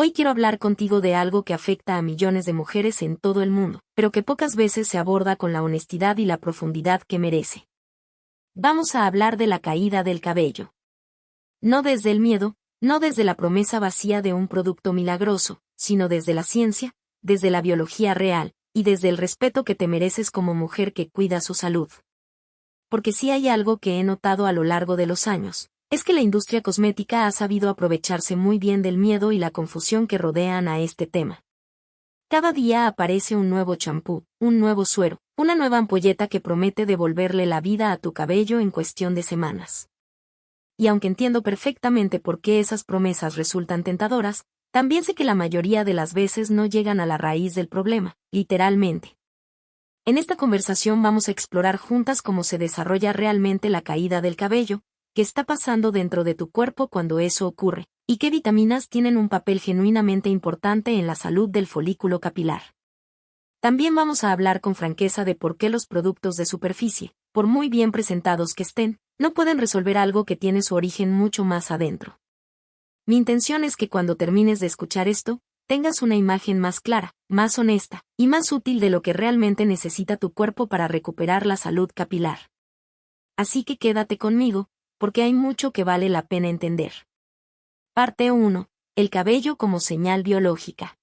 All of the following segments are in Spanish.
Hoy quiero hablar contigo de algo que afecta a millones de mujeres en todo el mundo, pero que pocas veces se aborda con la honestidad y la profundidad que merece. Vamos a hablar de la caída del cabello. No desde el miedo, no desde la promesa vacía de un producto milagroso, sino desde la ciencia, desde la biología real, y desde el respeto que te mereces como mujer que cuida su salud. Porque si hay algo que he notado a lo largo de los años, es que la industria cosmética ha sabido aprovecharse muy bien del miedo y la confusión que rodean a este tema. Cada día aparece un nuevo champú, un nuevo suero, una nueva ampolleta que promete devolverle la vida a tu cabello en cuestión de semanas. Y aunque entiendo perfectamente por qué esas promesas resultan tentadoras, también sé que la mayoría de las veces no llegan a la raíz del problema, literalmente. En esta conversación vamos a explorar juntas cómo se desarrolla realmente la caída del cabello, qué está pasando dentro de tu cuerpo cuando eso ocurre, y qué vitaminas tienen un papel genuinamente importante en la salud del folículo capilar. También vamos a hablar con franqueza de por qué los productos de superficie, por muy bien presentados que estén, no pueden resolver algo que tiene su origen mucho más adentro. Mi intención es que cuando termines de escuchar esto, tengas una imagen más clara, más honesta, y más útil de lo que realmente necesita tu cuerpo para recuperar la salud capilar. Así que quédate conmigo, porque hay mucho que vale la pena entender. Parte 1. El cabello como señal biológica.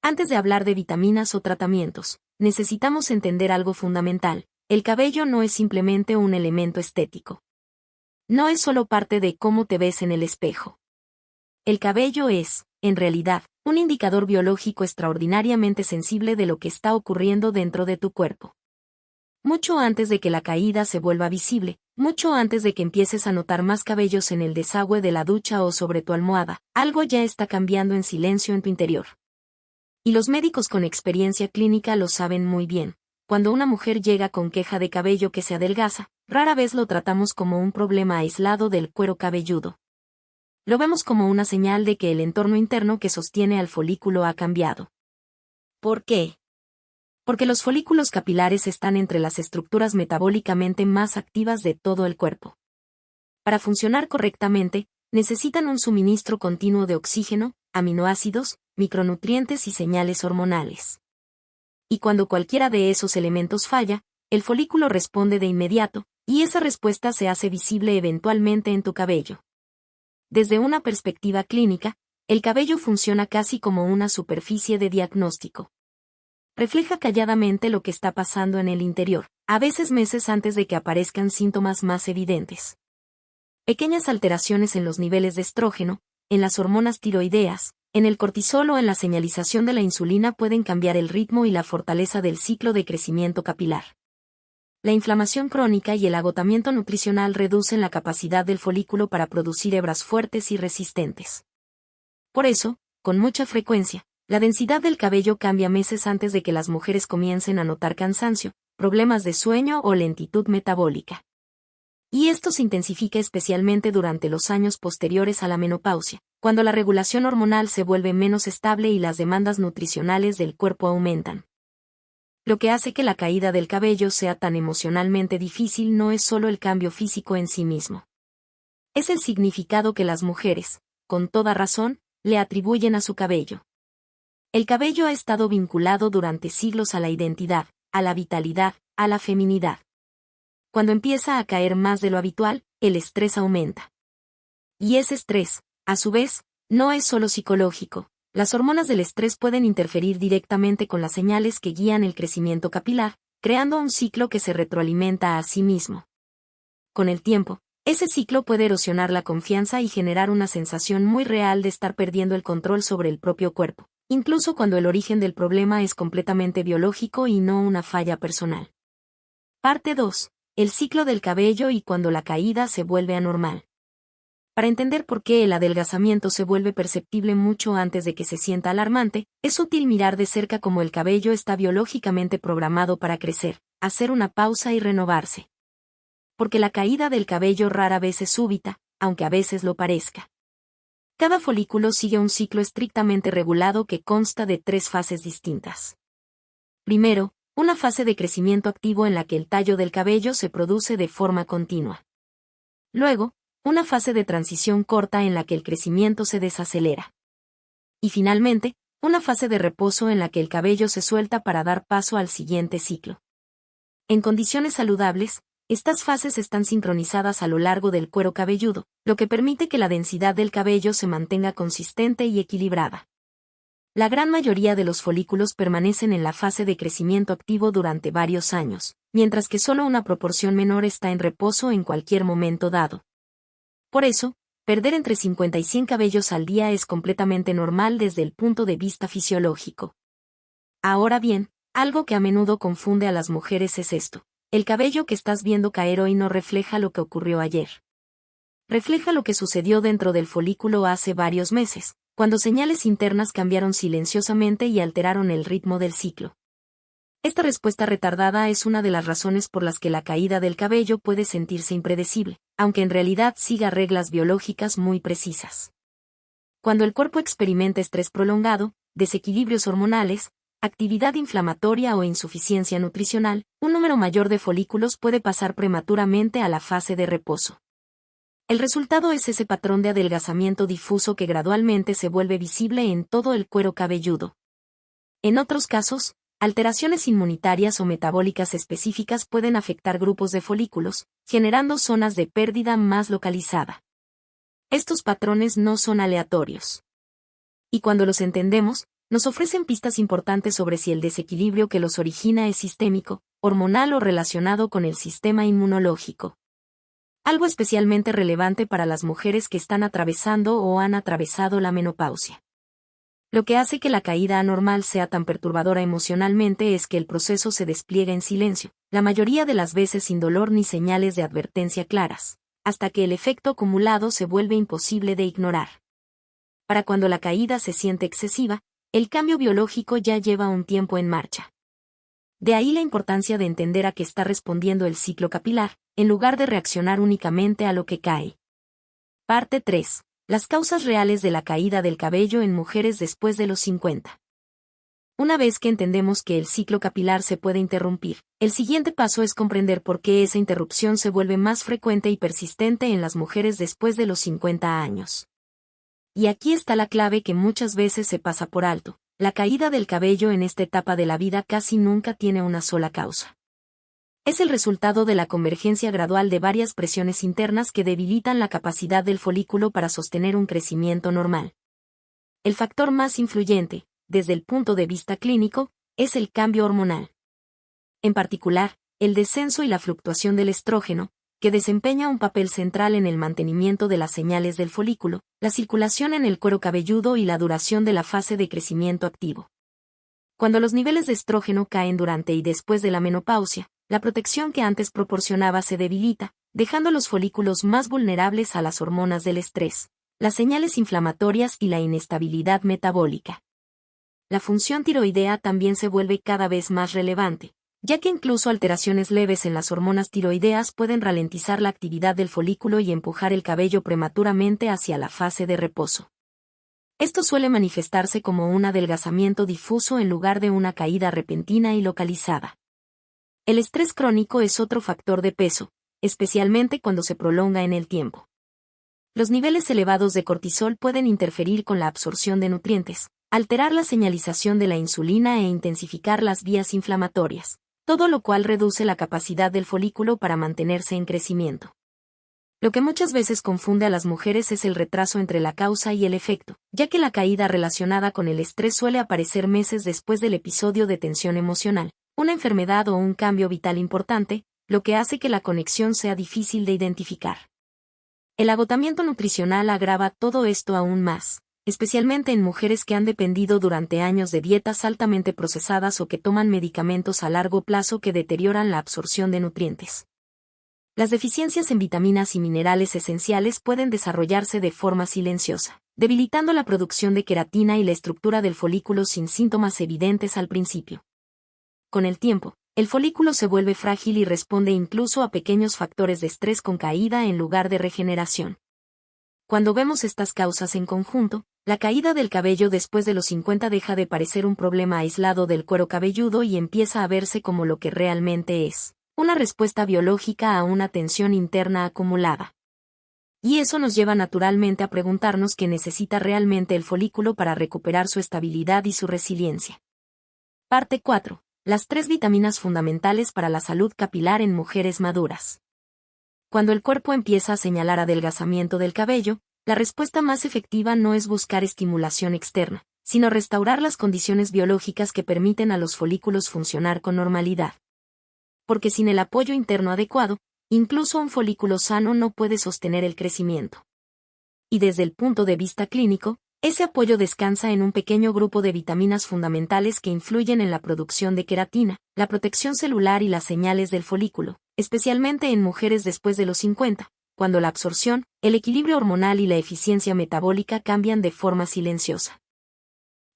Antes de hablar de vitaminas o tratamientos, necesitamos entender algo fundamental: el cabello no es simplemente un elemento estético. No es solo parte de cómo te ves en el espejo. El cabello es, en realidad, un indicador biológico extraordinariamente sensible de lo que está ocurriendo dentro de tu cuerpo. Mucho antes de que la caída se vuelva visible, mucho antes de que empieces a notar más cabellos en el desagüe de la ducha o sobre tu almohada, algo ya está cambiando en silencio en tu interior. Y los médicos con experiencia clínica lo saben muy bien. Cuando una mujer llega con queja de cabello que se adelgaza, rara vez lo tratamos como un problema aislado del cuero cabelludo. Lo vemos como una señal de que el entorno interno que sostiene al folículo ha cambiado. ¿Por qué? Porque los folículos capilares están entre las estructuras metabólicamente más activas de todo el cuerpo. Para funcionar correctamente, necesitan un suministro continuo de oxígeno, aminoácidos, micronutrientes y señales hormonales. Y cuando cualquiera de esos elementos falla, el folículo responde de inmediato, y esa respuesta se hace visible eventualmente en tu cabello. Desde una perspectiva clínica, el cabello funciona casi como una superficie de diagnóstico. Refleja calladamente lo que está pasando en el interior, a veces meses antes de que aparezcan síntomas más evidentes. Pequeñas alteraciones en los niveles de estrógeno, en las hormonas tiroideas, en el cortisol o en la señalización de la insulina pueden cambiar el ritmo y la fortaleza del ciclo de crecimiento capilar. La inflamación crónica y el agotamiento nutricional reducen la capacidad del folículo para producir hebras fuertes y resistentes. Por eso, con mucha frecuencia, la densidad del cabello cambia meses antes de que las mujeres comiencen a notar cansancio, problemas de sueño o lentitud metabólica. Y esto se intensifica especialmente durante los años posteriores a la menopausia, cuando la regulación hormonal se vuelve menos estable y las demandas nutricionales del cuerpo aumentan. Lo que hace que la caída del cabello sea tan emocionalmente difícil no es solo el cambio físico en sí mismo. Es el significado que las mujeres, con toda razón, le atribuyen a su cabello. El cabello ha estado vinculado durante siglos a la identidad, a la vitalidad, a la feminidad. Cuando empieza a caer más de lo habitual, el estrés aumenta. Y ese estrés, a su vez, no es solo psicológico. Las hormonas del estrés pueden interferir directamente con las señales que guían el crecimiento capilar, creando un ciclo que se retroalimenta a sí mismo. Con el tiempo, ese ciclo puede erosionar la confianza y generar una sensación muy real de estar perdiendo el control sobre el propio cuerpo, incluso cuando el origen del problema es completamente biológico y no una falla personal. Parte 2. El ciclo del cabello y cuando la caída se vuelve anormal. Para entender por qué el adelgazamiento se vuelve perceptible mucho antes de que se sienta alarmante, es útil mirar de cerca cómo el cabello está biológicamente programado para crecer, hacer una pausa y renovarse. Porque la caída del cabello rara vez es súbita, aunque a veces lo parezca. Cada folículo sigue un ciclo estrictamente regulado que consta de 3 fases distintas. Primero, una fase de crecimiento activo en la que el tallo del cabello se produce de forma continua. Luego, una fase de transición corta en la que el crecimiento se desacelera. Y finalmente, una fase de reposo en la que el cabello se suelta para dar paso al siguiente ciclo. En condiciones saludables, estas fases están sincronizadas a lo largo del cuero cabelludo, lo que permite que la densidad del cabello se mantenga consistente y equilibrada. La gran mayoría de los folículos permanecen en la fase de crecimiento activo durante varios años, mientras que solo una proporción menor está en reposo en cualquier momento dado. Por eso, perder entre 50 y 100 cabellos al día es completamente normal desde el punto de vista fisiológico. Ahora bien, algo que a menudo confunde a las mujeres es esto: el cabello que estás viendo caer hoy no refleja lo que ocurrió ayer. Refleja lo que sucedió dentro del folículo hace varios meses, cuando señales internas cambiaron silenciosamente y alteraron el ritmo del ciclo. Esta respuesta retardada es una de las razones por las que la caída del cabello puede sentirse impredecible, aunque en realidad siga reglas biológicas muy precisas. Cuando el cuerpo experimenta estrés prolongado, desequilibrios hormonales, actividad inflamatoria o insuficiencia nutricional, un número mayor de folículos puede pasar prematuramente a la fase de reposo. El resultado es ese patrón de adelgazamiento difuso que gradualmente se vuelve visible en todo el cuero cabelludo. En otros casos, alteraciones inmunitarias o metabólicas específicas pueden afectar grupos de folículos, generando zonas de pérdida más localizada. Estos patrones no son aleatorios. Y cuando los entendemos, nos ofrecen pistas importantes sobre si el desequilibrio que los origina es sistémico, hormonal o relacionado con el sistema inmunológico. Algo especialmente relevante para las mujeres que están atravesando o han atravesado la menopausia. Lo que hace que la caída anormal sea tan perturbadora emocionalmente es que el proceso se despliega en silencio, la mayoría de las veces sin dolor ni señales de advertencia claras, hasta que el efecto acumulado se vuelve imposible de ignorar. Para cuando la caída se siente excesiva, el cambio biológico ya lleva un tiempo en marcha. De ahí la importancia de entender a qué está respondiendo el ciclo capilar, en lugar de reaccionar únicamente a lo que cae. Parte 3. Las causas reales de la caída del cabello en mujeres después de los 50. Una vez que entendemos que el ciclo capilar se puede interrumpir, el siguiente paso es comprender por qué esa interrupción se vuelve más frecuente y persistente en las mujeres después de los 50 años. Y aquí está la clave que muchas veces se pasa por alto: la caída del cabello en esta etapa de la vida casi nunca tiene una sola causa. Es el resultado de la convergencia gradual de varias presiones internas que debilitan la capacidad del folículo para sostener un crecimiento normal. El factor más influyente, desde el punto de vista clínico, es el cambio hormonal. En particular, el descenso y la fluctuación del estrógeno, que desempeña un papel central en el mantenimiento de las señales del folículo, la circulación en el cuero cabelludo y la duración de la fase de crecimiento activo. Cuando los niveles de estrógeno caen durante y después de la menopausia, la protección que antes proporcionaba se debilita, dejando los folículos más vulnerables a las hormonas del estrés, las señales inflamatorias y la inestabilidad metabólica. La función tiroidea también se vuelve cada vez más relevante, ya que incluso alteraciones leves en las hormonas tiroideas pueden ralentizar la actividad del folículo y empujar el cabello prematuramente hacia la fase de reposo. Esto suele manifestarse como un adelgazamiento difuso en lugar de una caída repentina y localizada. El estrés crónico es otro factor de peso, especialmente cuando se prolonga en el tiempo. Los niveles elevados de cortisol pueden interferir con la absorción de nutrientes, alterar la señalización de la insulina e intensificar las vías inflamatorias, todo lo cual reduce la capacidad del folículo para mantenerse en crecimiento. Lo que muchas veces confunde a las mujeres es el retraso entre la causa y el efecto, ya que la caída relacionada con el estrés suele aparecer meses después del episodio de tensión emocional, una enfermedad o un cambio vital importante, lo que hace que la conexión sea difícil de identificar. El agotamiento nutricional agrava todo esto aún más, especialmente en mujeres que han dependido durante años de dietas altamente procesadas o que toman medicamentos a largo plazo que deterioran la absorción de nutrientes. Las deficiencias en vitaminas y minerales esenciales pueden desarrollarse de forma silenciosa, debilitando la producción de queratina y la estructura del folículo sin síntomas evidentes al principio. Con el tiempo, el folículo se vuelve frágil y responde incluso a pequeños factores de estrés con caída en lugar de regeneración. Cuando vemos estas causas en conjunto, la caída del cabello después de los 50 deja de parecer un problema aislado del cuero cabelludo y empieza a verse como lo que realmente es: una respuesta biológica a una tensión interna acumulada. Y eso nos lleva naturalmente a preguntarnos qué necesita realmente el folículo para recuperar su estabilidad y su resiliencia. Parte 4. Las 3 vitaminas fundamentales para la salud capilar en mujeres maduras. Cuando el cuerpo empieza a señalar adelgazamiento del cabello, la respuesta más efectiva no es buscar estimulación externa, sino restaurar las condiciones biológicas que permiten a los folículos funcionar con normalidad. Porque sin el apoyo interno adecuado, incluso un folículo sano no puede sostener el crecimiento. Y desde el punto de vista clínico, ese apoyo descansa en un pequeño grupo de vitaminas fundamentales que influyen en la producción de queratina, la protección celular y las señales del folículo, especialmente en mujeres después de los 50, cuando la absorción, el equilibrio hormonal y la eficiencia metabólica cambian de forma silenciosa.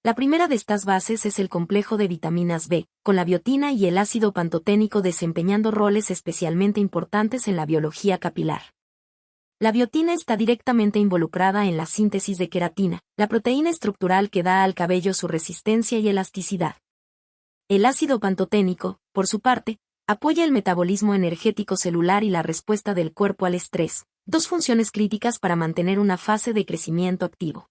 La primera de estas bases es el complejo de vitaminas B, con la biotina y el ácido pantoténico desempeñando roles especialmente importantes en la biología capilar. La biotina está directamente involucrada en la síntesis de queratina, la proteína estructural que da al cabello su resistencia y elasticidad. El ácido pantoténico, por su parte, apoya el metabolismo energético celular y la respuesta del cuerpo al estrés, 2 funciones críticas para mantener una fase de crecimiento activo.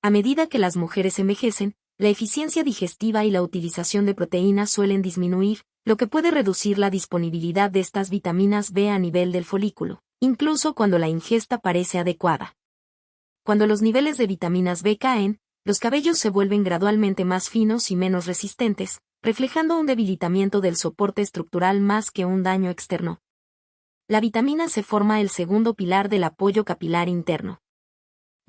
A medida que las mujeres envejecen, la eficiencia digestiva y la utilización de proteínas suelen disminuir, lo que puede reducir la disponibilidad de estas vitaminas B a nivel del folículo, incluso cuando la ingesta parece adecuada. Cuando los niveles de vitaminas B caen, los cabellos se vuelven gradualmente más finos y menos resistentes, reflejando un debilitamiento del soporte estructural más que un daño externo. La vitamina C forma el segundo pilar del apoyo capilar interno.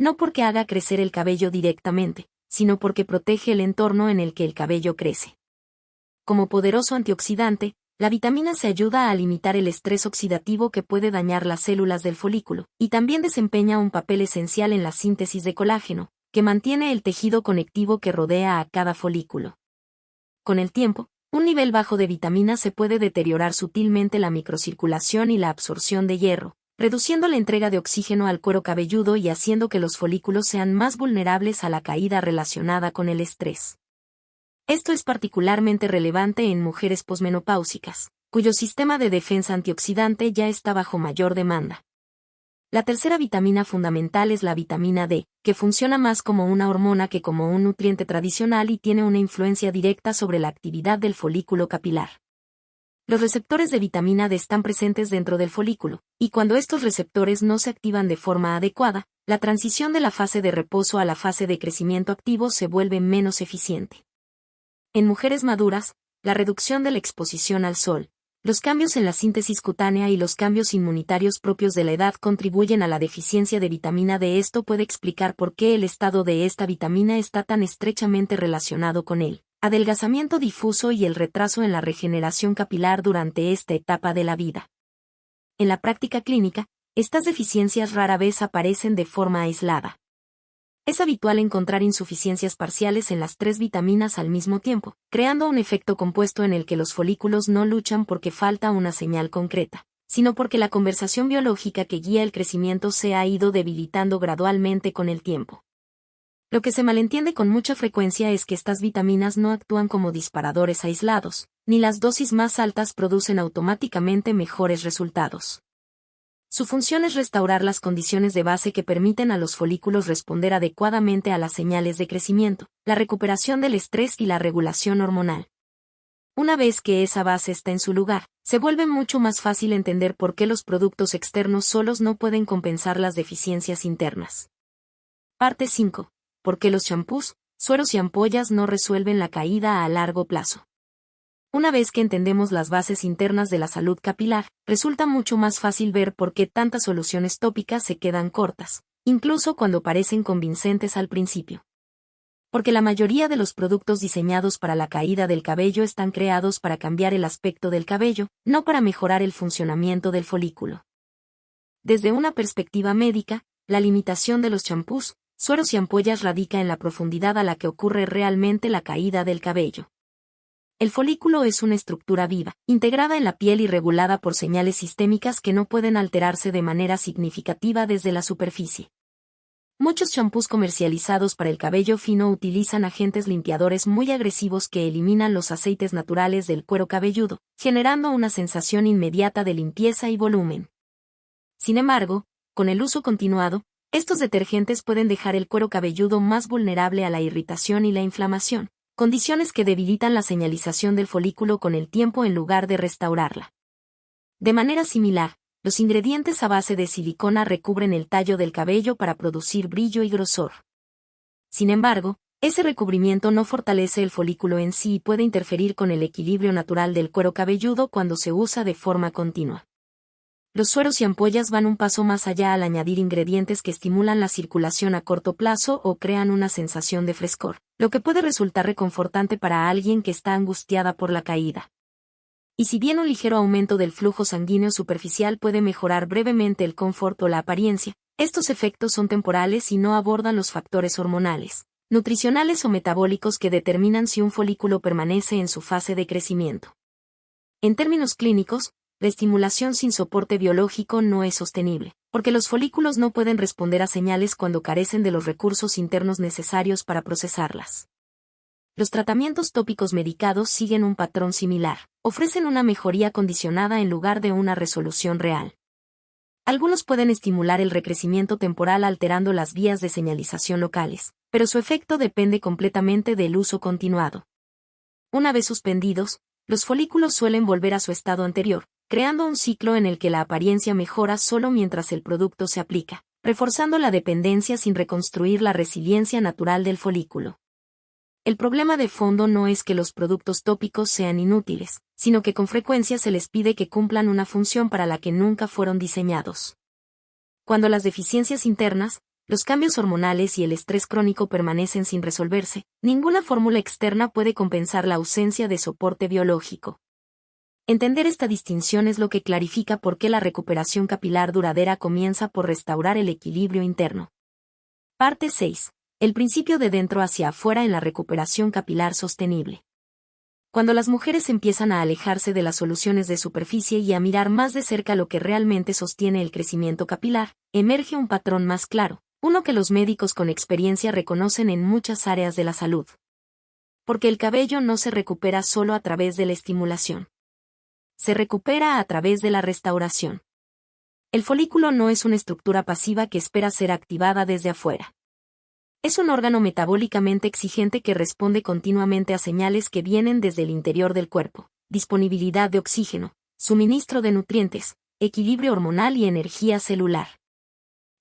No porque haga crecer el cabello directamente, sino porque protege el entorno en el que el cabello crece. Como poderoso antioxidante, la vitamina C ayuda a limitar el estrés oxidativo que puede dañar las células del folículo, y también desempeña un papel esencial en la síntesis de colágeno, que mantiene el tejido conectivo que rodea a cada folículo. Con el tiempo, un nivel bajo de vitamina C puede deteriorar sutilmente la microcirculación y la absorción de hierro, reduciendo la entrega de oxígeno al cuero cabelludo y haciendo que los folículos sean más vulnerables a la caída relacionada con el estrés. Esto es particularmente relevante en mujeres posmenopáusicas, cuyo sistema de defensa antioxidante ya está bajo mayor demanda. La tercera vitamina fundamental es la vitamina D, que funciona más como una hormona que como un nutriente tradicional y tiene una influencia directa sobre la actividad del folículo capilar. Los receptores de vitamina D están presentes dentro del folículo, y cuando estos receptores no se activan de forma adecuada, la transición de la fase de reposo a la fase de crecimiento activo se vuelve menos eficiente. En mujeres maduras, la reducción de la exposición al sol, los cambios en la síntesis cutánea y los cambios inmunitarios propios de la edad contribuyen a la deficiencia de vitamina D. Esto puede explicar por qué el estado de esta vitamina está tan estrechamente relacionado con el adelgazamiento difuso y el retraso en la regeneración capilar durante esta etapa de la vida. En la práctica clínica, estas deficiencias rara vez aparecen de forma aislada. Es habitual encontrar insuficiencias parciales en las 3 vitaminas al mismo tiempo, creando un efecto compuesto en el que los folículos no luchan porque falta una señal concreta, sino porque la conversación biológica que guía el crecimiento se ha ido debilitando gradualmente con el tiempo. Lo que se malentiende con mucha frecuencia es que estas vitaminas no actúan como disparadores aislados, ni las dosis más altas producen automáticamente mejores resultados. Su función es restaurar las condiciones de base que permiten a los folículos responder adecuadamente a las señales de crecimiento, la recuperación del estrés y la regulación hormonal. Una vez que esa base está en su lugar, se vuelve mucho más fácil entender por qué los productos externos solos no pueden compensar las deficiencias internas. Parte 5. ¿Por qué los champús, sueros y ampollas no resuelven la caída a largo plazo? Una vez que entendemos las bases internas de la salud capilar, resulta mucho más fácil ver por qué tantas soluciones tópicas se quedan cortas, incluso cuando parecen convincentes al principio. Porque la mayoría de los productos diseñados para la caída del cabello están creados para cambiar el aspecto del cabello, no para mejorar el funcionamiento del folículo. Desde una perspectiva médica, la limitación de los champús, sueros y ampollas radica en la profundidad a la que ocurre realmente la caída del cabello. El folículo es una estructura viva, integrada en la piel y regulada por señales sistémicas que no pueden alterarse de manera significativa desde la superficie. Muchos champús comercializados para el cabello fino utilizan agentes limpiadores muy agresivos que eliminan los aceites naturales del cuero cabelludo, generando una sensación inmediata de limpieza y volumen. Sin embargo, con el uso continuado, estos detergentes pueden dejar el cuero cabelludo más vulnerable a la irritación y la inflamación, condiciones que debilitan la señalización del folículo con el tiempo en lugar de restaurarla. De manera similar, los ingredientes a base de silicona recubren el tallo del cabello para producir brillo y grosor. Sin embargo, ese recubrimiento no fortalece el folículo en sí y puede interferir con el equilibrio natural del cuero cabelludo cuando se usa de forma continua. Los sueros y ampollas van un paso más allá al añadir ingredientes que estimulan la circulación a corto plazo o crean una sensación de frescor, lo que puede resultar reconfortante para alguien que está angustiada por la caída. Y si bien un ligero aumento del flujo sanguíneo superficial puede mejorar brevemente el confort o la apariencia, estos efectos son temporales y no abordan los factores hormonales, nutricionales o metabólicos que determinan si un folículo permanece en su fase de crecimiento. En términos clínicos, la estimulación sin soporte biológico no es sostenible, porque los folículos no pueden responder a señales cuando carecen de los recursos internos necesarios para procesarlas. Los tratamientos tópicos medicados siguen un patrón similar, ofrecen una mejoría condicionada en lugar de una resolución real. Algunos pueden estimular el recrecimiento temporal alterando las vías de señalización locales, pero su efecto depende completamente del uso continuado. Una vez suspendidos, los folículos suelen volver a su estado anterior, creando un ciclo en el que la apariencia mejora solo mientras el producto se aplica, reforzando la dependencia sin reconstruir la resiliencia natural del folículo. El problema de fondo no es que los productos tópicos sean inútiles, sino que con frecuencia se les pide que cumplan una función para la que nunca fueron diseñados. Cuando las deficiencias internas, los cambios hormonales y el estrés crónico permanecen sin resolverse, ninguna fórmula externa puede compensar la ausencia de soporte biológico. Entender esta distinción es lo que clarifica por qué la recuperación capilar duradera comienza por restaurar el equilibrio interno. Parte 6. El principio de dentro hacia afuera en la recuperación capilar sostenible. Cuando las mujeres empiezan a alejarse de las soluciones de superficie y a mirar más de cerca lo que realmente sostiene el crecimiento capilar, emerge un patrón más claro, uno que los médicos con experiencia reconocen en muchas áreas de la salud. Porque el cabello no se recupera solo a través de la estimulación. Se recupera a través de la restauración. El folículo no es una estructura pasiva que espera ser activada desde afuera. Es un órgano metabólicamente exigente que responde continuamente a señales que vienen desde el interior del cuerpo: disponibilidad de oxígeno, suministro de nutrientes, equilibrio hormonal y energía celular.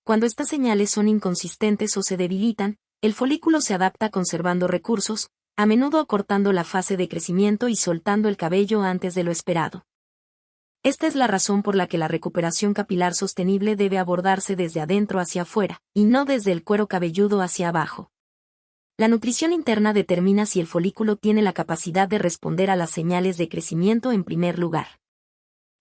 Cuando estas señales son inconsistentes o se debilitan, el folículo se adapta conservando recursos, a menudo acortando la fase de crecimiento y soltando el cabello antes de lo esperado. Esta es la razón por la que la recuperación capilar sostenible debe abordarse desde adentro hacia afuera, y no desde el cuero cabelludo hacia abajo. La nutrición interna determina si el folículo tiene la capacidad de responder a las señales de crecimiento en primer lugar.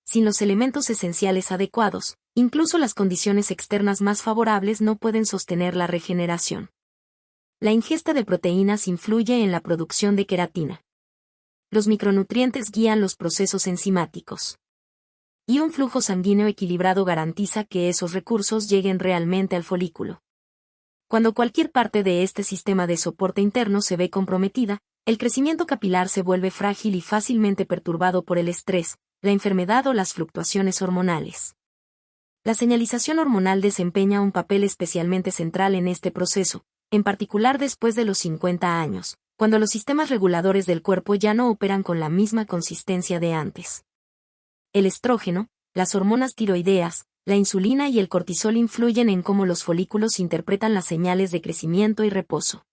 Sin los elementos esenciales adecuados, incluso las condiciones externas más favorables no pueden sostener la regeneración. La ingesta de proteínas influye en la producción de queratina. Los micronutrientes guían los procesos enzimáticos. Y un flujo sanguíneo equilibrado garantiza que esos recursos lleguen realmente al folículo. Cuando cualquier parte de este sistema de soporte interno se ve comprometida, el crecimiento capilar se vuelve frágil y fácilmente perturbado por el estrés, la enfermedad o las fluctuaciones hormonales. La señalización hormonal desempeña un papel especialmente central en este proceso, en particular después de los 50 años, cuando los sistemas reguladores del cuerpo ya no operan con la misma consistencia de antes. El estrógeno, las hormonas tiroideas, la insulina y el cortisol influyen en cómo los folículos interpretan las señales de crecimiento y reposo.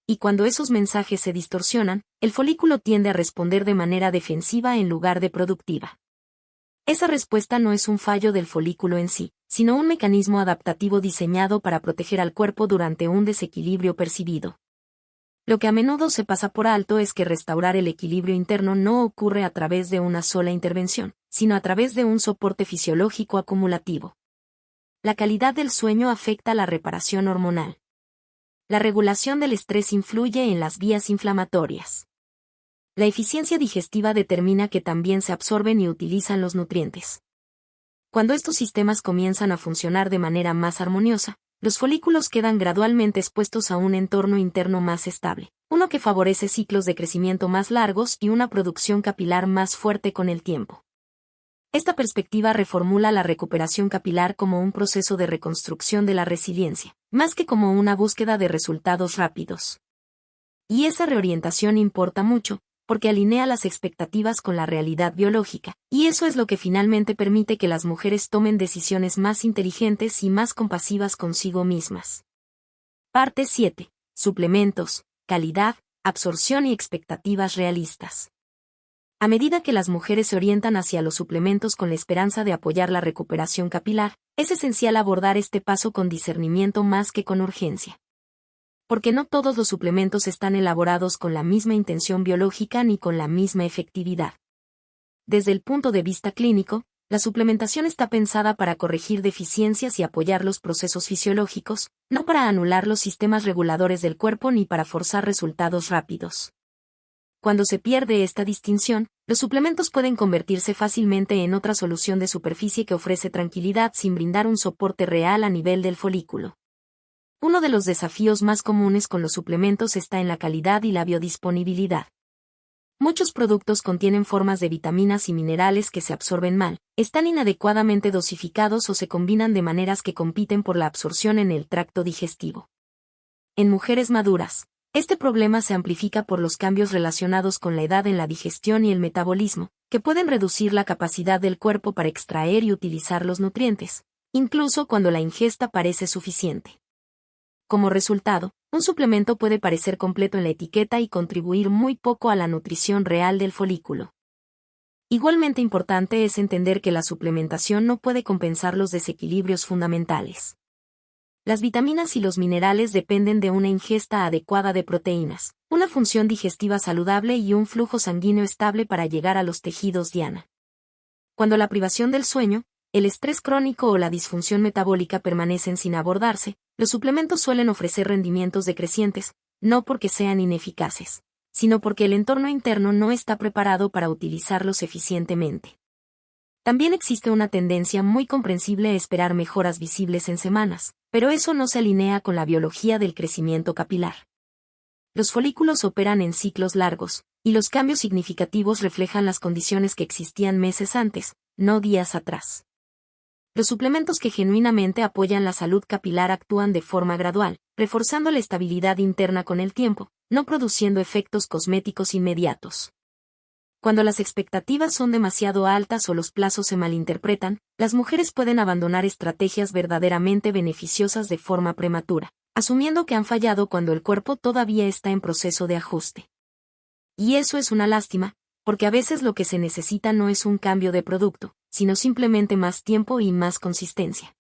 Y cuando esos mensajes se distorsionan, el folículo tiende a responder de manera defensiva en lugar de productiva. Esa respuesta no es un fallo del folículo en sí, sino un mecanismo adaptativo diseñado para proteger al cuerpo durante un desequilibrio percibido. Lo que a menudo se pasa por alto es que restaurar el equilibrio interno no ocurre a través de una sola intervención, sino a través de un soporte fisiológico acumulativo. La calidad del sueño afecta la reparación hormonal. La regulación del estrés influye en las vías inflamatorias. La eficiencia digestiva determina que también se absorben y utilizan los nutrientes. Cuando estos sistemas comienzan a funcionar de manera más armoniosa, los folículos quedan gradualmente expuestos a un entorno interno más estable, uno que favorece ciclos de crecimiento más largos y una producción capilar más fuerte con el tiempo. Esta perspectiva reformula la recuperación capilar como un proceso de reconstrucción de la resiliencia, más que como una búsqueda de resultados rápidos. Y esa reorientación importa mucho, porque alinea las expectativas con la realidad biológica, y eso es lo que finalmente permite que las mujeres tomen decisiones más inteligentes y más compasivas consigo mismas. Parte 7. Suplementos, calidad, absorción y expectativas realistas. A medida que las mujeres se orientan hacia los suplementos con la esperanza de apoyar la recuperación capilar, es esencial abordar este paso con discernimiento más que con urgencia. Porque no todos los suplementos están elaborados con la misma intención biológica ni con la misma efectividad. Desde el punto de vista clínico, la suplementación está pensada para corregir deficiencias y apoyar los procesos fisiológicos, no para anular los sistemas reguladores del cuerpo ni para forzar resultados rápidos. Cuando se pierde esta distinción, los suplementos pueden convertirse fácilmente en otra solución de superficie que ofrece tranquilidad sin brindar un soporte real a nivel del folículo. Uno de los desafíos más comunes con los suplementos está en la calidad y la biodisponibilidad. Muchos productos contienen formas de vitaminas y minerales que se absorben mal, están inadecuadamente dosificados o se combinan de maneras que compiten por la absorción en el tracto digestivo. En mujeres maduras, este problema se amplifica por los cambios relacionados con la edad en la digestión y el metabolismo, que pueden reducir la capacidad del cuerpo para extraer y utilizar los nutrientes, incluso cuando la ingesta parece suficiente. Como resultado, un suplemento puede parecer completo en la etiqueta y contribuir muy poco a la nutrición real del folículo. Igualmente importante es entender que la suplementación no puede compensar los desequilibrios fundamentales. Las vitaminas y los minerales dependen de una ingesta adecuada de proteínas, una función digestiva saludable y un flujo sanguíneo estable para llegar a los tejidos diana. Cuando la privación del sueño, el estrés crónico o la disfunción metabólica permanecen sin abordarse, los suplementos suelen ofrecer rendimientos decrecientes, no porque sean ineficaces, sino porque el entorno interno no está preparado para utilizarlos eficientemente. También existe una tendencia muy comprensible a esperar mejoras visibles en semanas, pero eso no se alinea con la biología del crecimiento capilar. Los folículos operan en ciclos largos, y los cambios significativos reflejan las condiciones que existían meses antes, no días atrás. Los suplementos que genuinamente apoyan la salud capilar actúan de forma gradual, reforzando la estabilidad interna con el tiempo, no produciendo efectos cosméticos inmediatos. Cuando las expectativas son demasiado altas o los plazos se malinterpretan, las mujeres pueden abandonar estrategias verdaderamente beneficiosas de forma prematura, asumiendo que han fallado cuando el cuerpo todavía está en proceso de ajuste. Y eso es una lástima, porque a veces lo que se necesita no es un cambio de producto, sino simplemente más tiempo y más consistencia.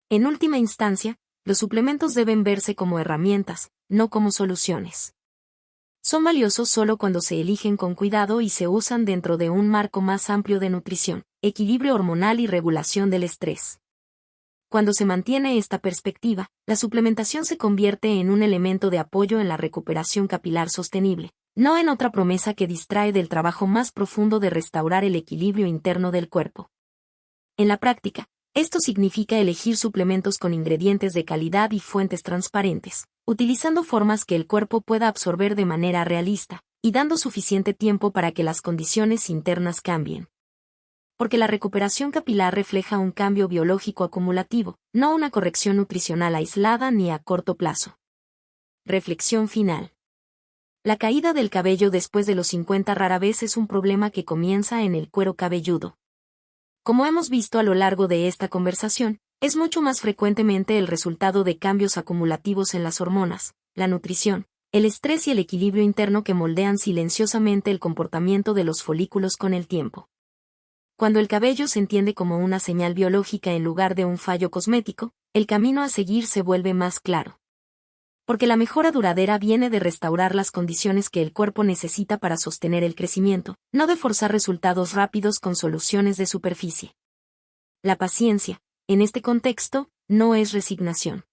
En última instancia, los suplementos deben verse como herramientas, no como soluciones. Son valiosos solo cuando se eligen con cuidado y se usan dentro de un marco más amplio de nutrición, equilibrio hormonal y regulación del estrés. Cuando se mantiene esta perspectiva, la suplementación se convierte en un elemento de apoyo en la recuperación capilar sostenible, no en otra promesa que distrae del trabajo más profundo de restaurar el equilibrio interno del cuerpo. En la práctica, esto significa elegir suplementos con ingredientes de calidad y fuentes transparentes, utilizando formas que el cuerpo pueda absorber de manera realista, y dando suficiente tiempo para que las condiciones internas cambien. Porque la recuperación capilar refleja un cambio biológico acumulativo, no una corrección nutricional aislada ni a corto plazo. Reflexión final. La caída del cabello después de los 50 rara vez es un problema que comienza en el cuero cabelludo. Como hemos visto a lo largo de esta conversación, es mucho más frecuentemente el resultado de cambios acumulativos en las hormonas, la nutrición, el estrés y el equilibrio interno que moldean silenciosamente el comportamiento de los folículos con el tiempo. Cuando el cabello se entiende como una señal biológica en lugar de un fallo cosmético, el camino a seguir se vuelve más claro. Porque la mejora duradera viene de restaurar las condiciones que el cuerpo necesita para sostener el crecimiento, no de forzar resultados rápidos con soluciones de superficie. La paciencia, en este contexto, no es resignación.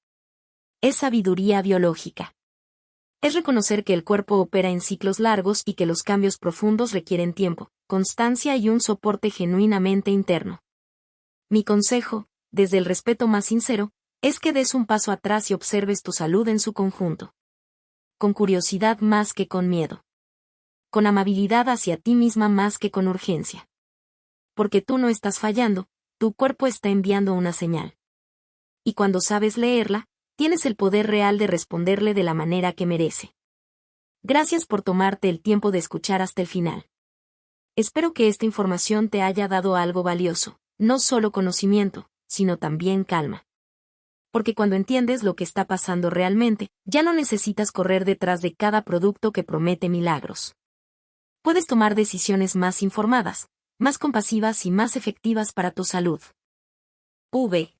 Es sabiduría biológica. Es reconocer que el cuerpo opera en ciclos largos y que los cambios profundos requieren tiempo, constancia y un soporte genuinamente interno. Mi consejo, desde el respeto más sincero, es que des un paso atrás y observes tu salud en su conjunto. Con curiosidad más que con miedo. Con amabilidad hacia ti misma más que con urgencia. porque tú no estás fallando, tu cuerpo está enviando una señal. Y cuando sabes leerla, tienes el poder real de responderle de la manera que merece. Gracias por tomarte el tiempo de escuchar hasta el final. Espero que esta información te haya dado algo valioso, no solo conocimiento, sino también calma. Porque cuando entiendes lo que está pasando realmente, ya no necesitas correr detrás de cada producto que promete milagros. Puedes tomar decisiones más informadas, más compasivas y más efectivas para tu salud. V.